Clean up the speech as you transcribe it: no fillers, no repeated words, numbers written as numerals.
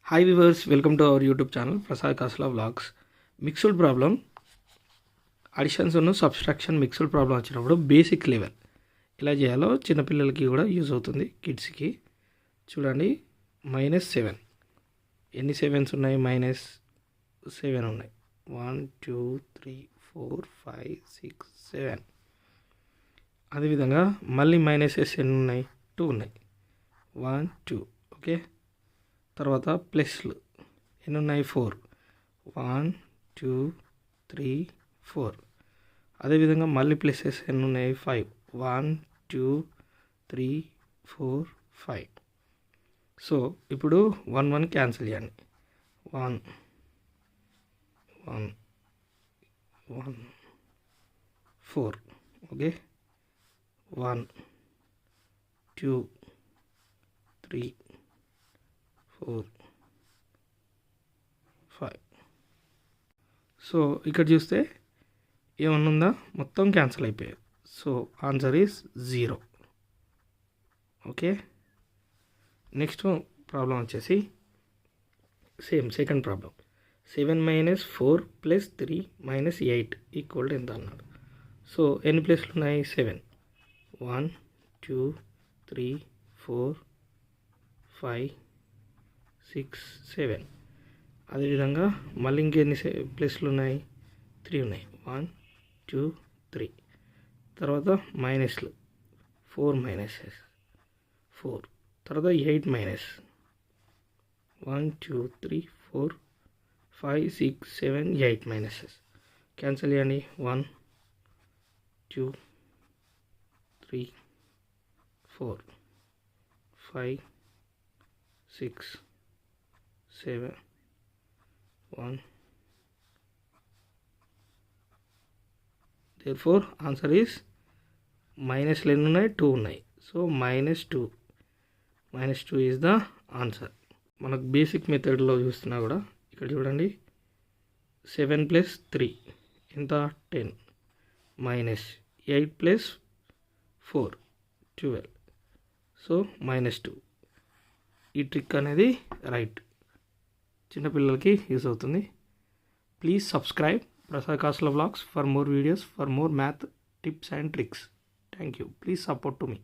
Hi viewers, welcome to our YouTube channel Prasad Kasla Vlogs. Mixed problem, additions and subtraction mixed problem వచ్చినప్పుడు basic level ఎలా చేయాలో చిన్న పిల్లలకి కూడా use అవుతుంది. కిడ్స్ కి చూడండి. -7 ఎన్ని 7s ఉన్నాయి? -7 ఉన్నాయి. 1 2 3 4 5 6 7. అదే విధంగా మళ్ళీ -s ఎన్ని ఉన్నాయి? 2 ఉన్నాయి. 1 2. ఓకే. తర్వాత ప్లస్లు ఎన్ని ఉన్నాయి? 4. 1 2 3 4. అదేవిధంగా మళ్ళీ ప్లసెస్ ఎన్ని ఉన్నాయి? 5. 1 2 3 4 5. సో ఇప్పుడు 1 1 క్యాన్సిల్ చేయండి. 1 1 1 4. ఓకే. 1 2 3 4 5. సో ఇక్కడ చూస్తే ఏమన్నా ఉందా? మొత్తం క్యాన్సిల్ అయిపోయాయి. So answer is 0. Okay. Next problem వచ్చేసి సేమ్ సెకండ్ ప్రాబ్లం. 7 - 4 + 3 - 8 = ఎంత అన్నాడు. సో ఎన్ని ప్లేస్లు ఉన్నాయి? 7. 1 2 3 4 5 6 7. అదేవిధంగా మళ్ళీ ఇంకెన్ని ప్లేస్లు ఉన్నాయి? 3 ఉన్నాయి. 1 2 3. తర్వాత మైనస్లు 4 మైనసెస్ 4. తర్వాత 8 మైనస్ 1 2 3 4 5 6 7 8 మైనసెస్. క్యాన్సిల్ చేయండి. 1 2 3 4 5 6 7 1. therefore answer is మైనస్లు ఎన్ని ఉన్నాయి? 2 ఉన్నాయి. So -2 is the answer. మనకు బేసిక్ మెథడ్లో చూస్తున్నా కూడా ఇక్కడ చూడండి. 7 + 3 ఎంత? 10. -8 + 4 12. సో -2. ఈ ట్రిక్ అనేది రైట్, చిన్నపిల్లలకి యూస్ అవుతుంది. Please subscribe Prasad Kasla Vlogs for more videos, for more math tips and tricks. Thank you. Please support to me.